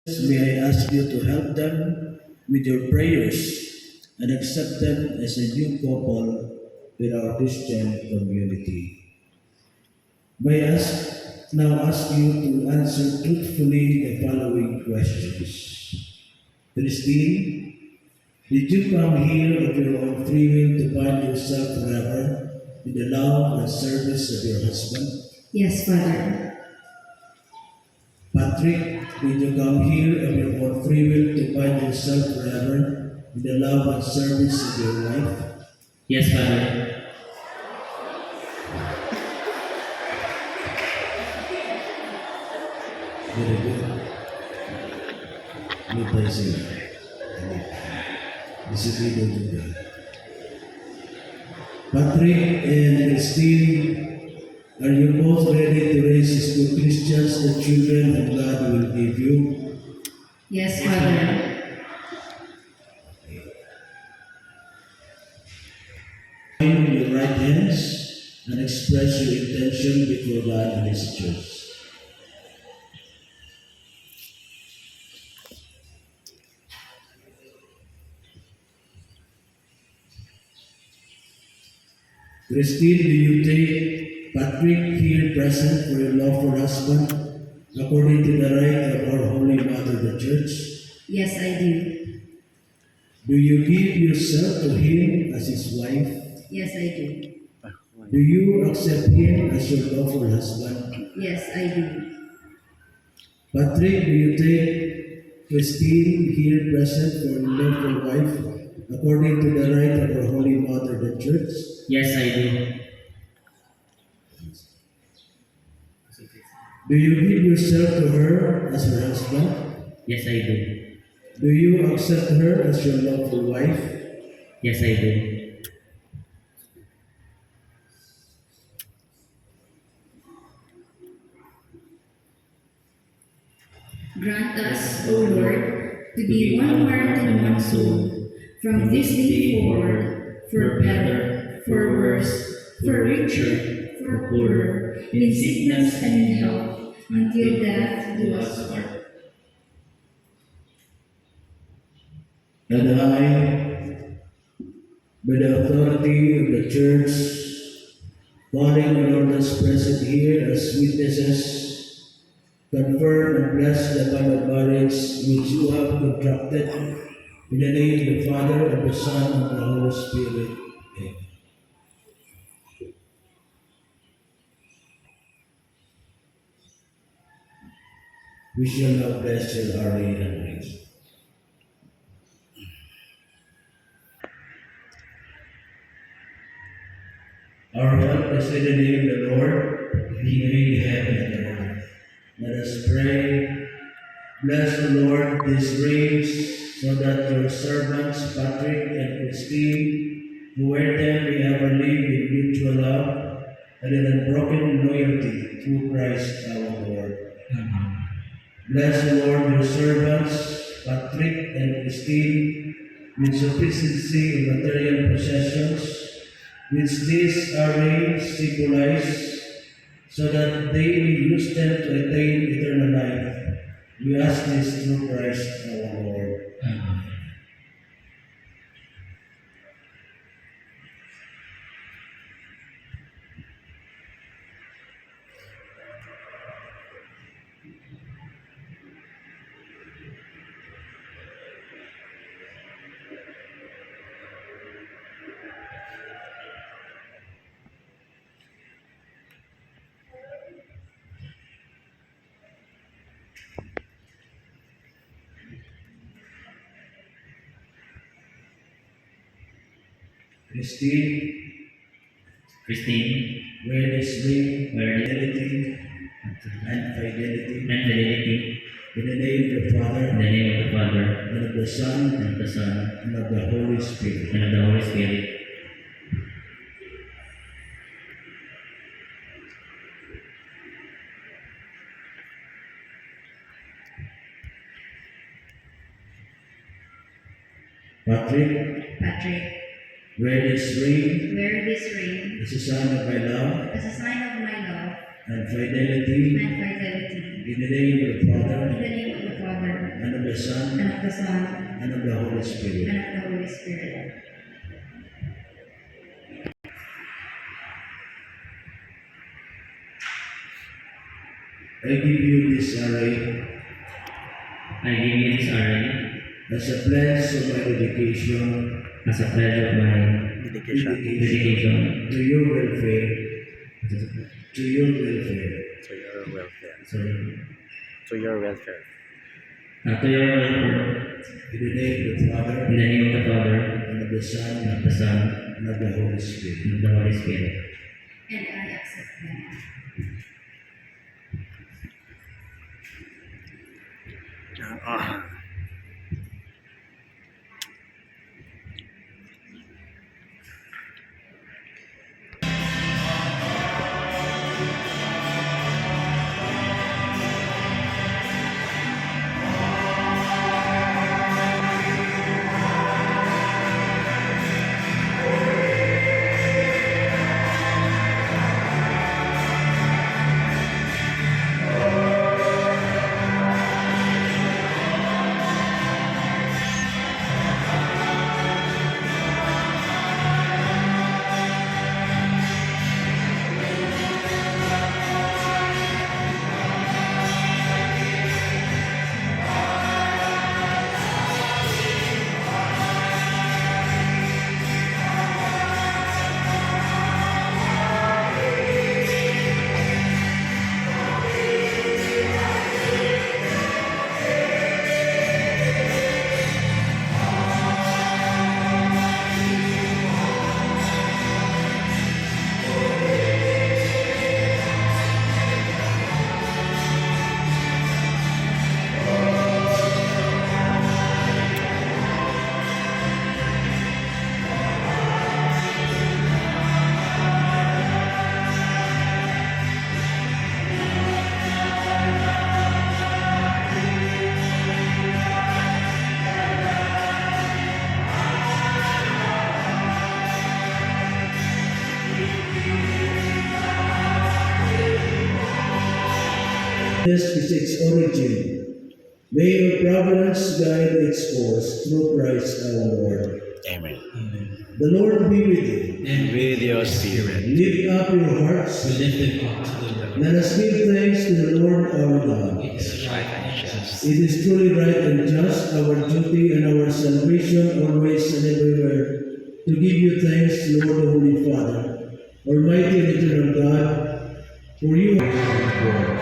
May I ask you to help them with your prayers and accept them as a new couple in our Christian community. May I now ask you to answer truthfully the following questions. Christine, did you come here of your own free will to find yourself forever in the love and service of your husband? Yes, Father. Patrick, did you come here of your own free will to find yourself forever in the love and service of your wife? Yes, Father. Very good. Good tayo sila. Disiplino juga. Patrick and Christine, are you both ready to raise as good Christians the children that God will give you? Yes, Father. Join your right hands and express your intention before God and His church. Christine, do you take Patrick here present for your lawful husband according to the right of our Holy Mother the Church? Yes, I do. Do you give yourself to him as his wife? Yes, I do. Do you accept him as your lawful husband? Yes, I do. Patrick, do you take Christine here present for your lawful wife according to the right of our Holy Mother the Church? Yes, I do. Do you give yourself to her as her husband? Yes, I do. Do you accept her as your lawful wife? Yes, I do. Grant us, O Lord, to be one heart and one soul, from this day forward, for better, for worse, for richer, for poorer, in sickness and in health, until death do us part. And I, by the authority of the Church, calling on all those present here as witnesses, confirm and bless the bond of marriage which you have contracted in the name of the Father, and the Son, and the Holy Spirit. Amen. We shall now bless your Ari and Grace. Our help is in the name of the Lord, He made heaven and earth. Let us pray. Bless the Lord these rains, so that your servants Patrick and Christine, who wear them, may ever live in mutual love and in unbroken loyalty through Christ our Lord. Amen. Bless the Lord your servants Patrick and Christine with sufficiency in material possessions, which these arrange symbolize, so that they may use them to attain eternal life. We ask this through Christ our Lord. Amen. Christine, Wear this ring, wear the fidelity and fidelity, and fidelity in the name of the in Father, the name of the Father, and of the Son, and of the Son, and of the Holy Spirit. and of the Holy Spirit. Patrick, Patrick, wear this ring wear this ring as a sign of my love as a sign of my love and fidelity, and fidelity. in the name of the In Father, the name of the Father, the Son, and of the Son, and of the Holy and Spirit. of the Holy Spirit. I give you this array I give you this array as a pledge of my dedication, as a pledge of my dedication to your welfare, to your welfare. To your welfare. sorry, To your welfare. to your welfare, In the name of the Father, in the name of the Father, and of the and Son, of the Son, and of the Holy Spirit. and of the Holy Spirit. And I accept them. Ah. This is its origin. May your providence guide its course through Christ our Lord. Amen. The Lord be with you. And With your spirit. Lift up your hearts. we lift them up to the Lord. Let us give thanks to the Lord our God. It is right and just. It is truly right and just, our duty and our salvation, always and everywhere, to give you thanks, Lord, the Holy Father, Almighty and eternal God, for you are God.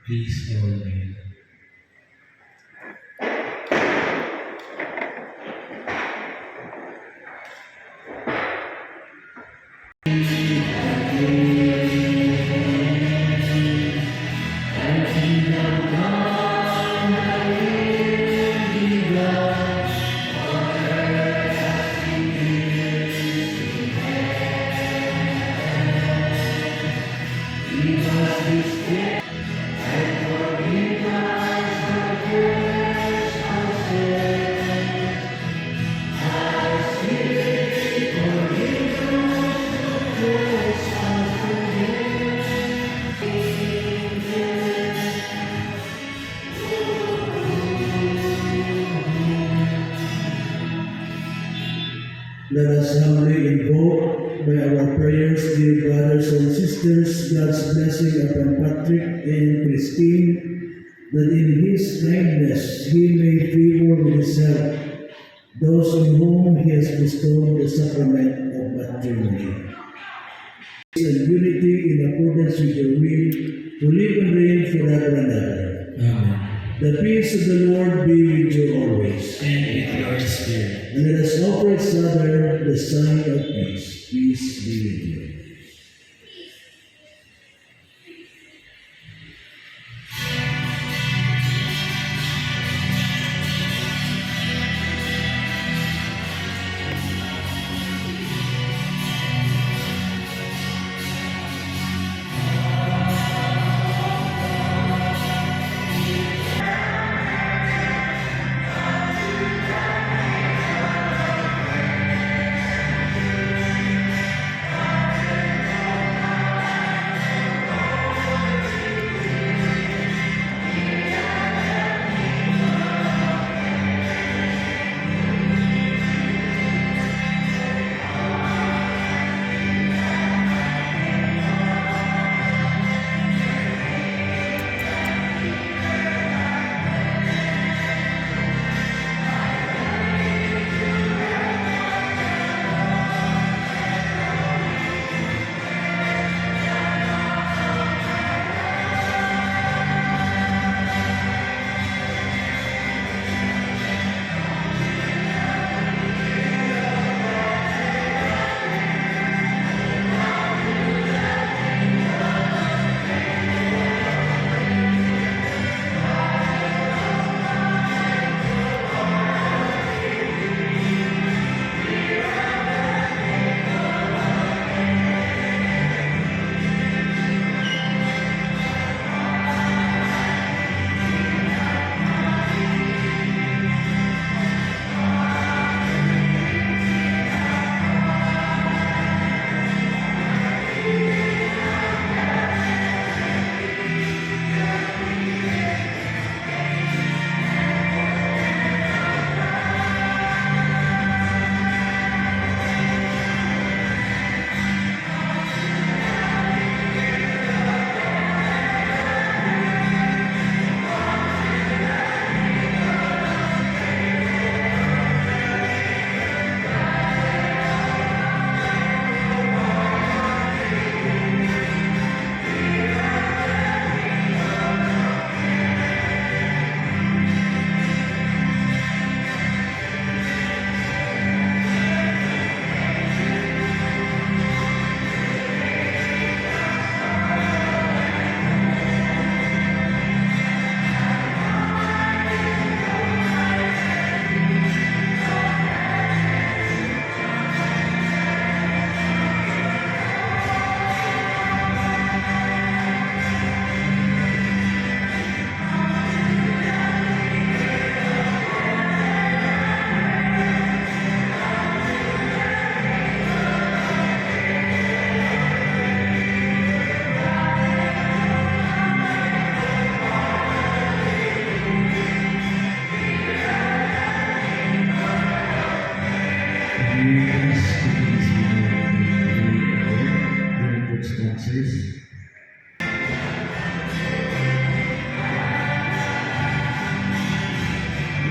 Please, Lord, may Let us humbly invoke by our prayers, dear brothers and sisters, God's blessing upon Patrick and Christine, that in his kindness he may favor with his help those on whom he has bestowed the sacrament of matrimony. And unity in accordance with your will, to live and reign forever and ever. Amen. The peace of the Lord be with you always. And with And let us offer each other the sign of peace. Peace be with you.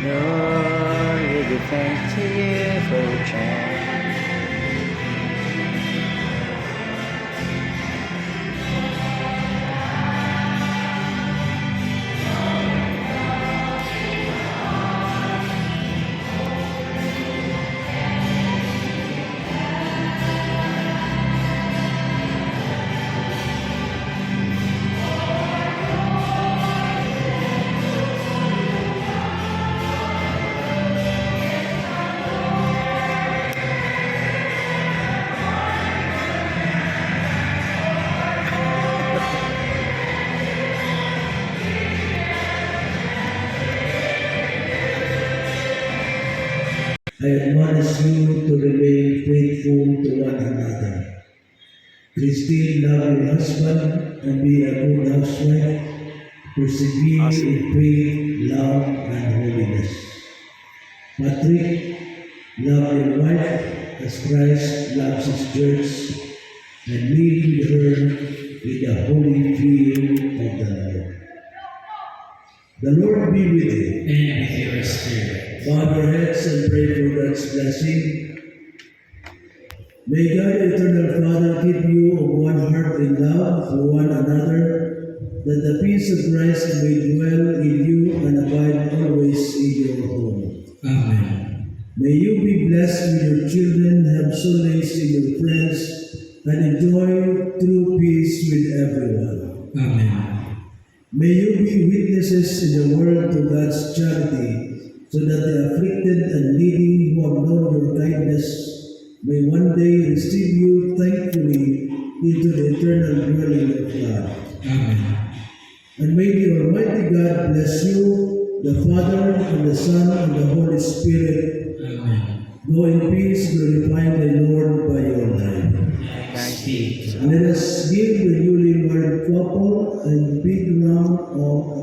Lord, we give thanks to you for your child. I admonish you to remain faithful to one another. Christine, love your husband and be a good housewife. Persevere in faith, love, and holiness. Patrick, love your wife as Christ loves his church, and live with her in the holy fear of the Lord. The Lord be with you. And with your spirit. Bow your heads and pray for God's blessing. May God, eternal Father, keep you of one heart in love for one another, that the peace of Christ may dwell in you and abide always in your home. Amen. May you be blessed with your children, have solace in your friends, and enjoy true peace with everyone. Amen. May you be witnesses in the world to God's charity, so that the afflicted and needy who have known your kindness may one day receive you thankfully into the eternal dwelling of God. Amen. And may the Almighty God bless you, the Father, and the Son, and the Holy Spirit. Amen. Go in peace, glorifying the Lord by your life. Thanks be to God. And let us give the newly married couple a big round of applause.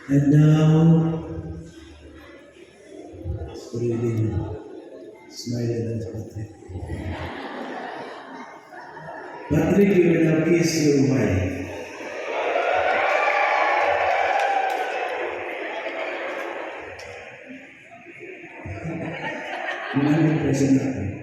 And now, really smile at us, Patrick. Patrick, you will now kiss your wife. Maraming present natin.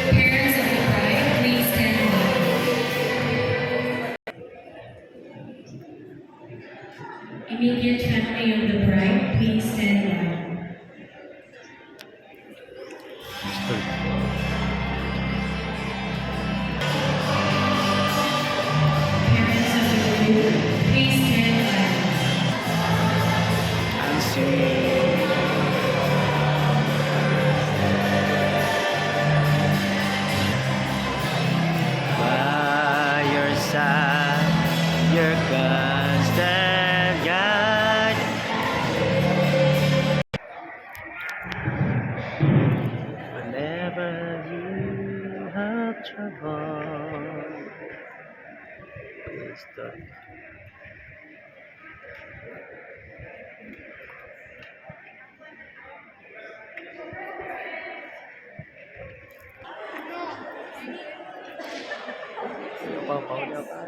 Parents of the bride, please stand up. Immediate family of the bride, please stand up. Parents of the groom, please stand up. And sing. By your side, your constant guide. Whenever you have trouble, please don't. Babaw niya pa.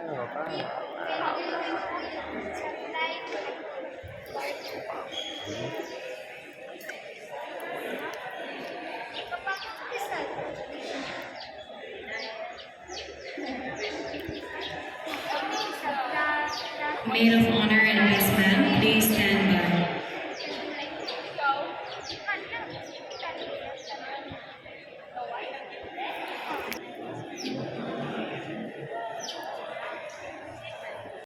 Maid of honor and best man, please stand by.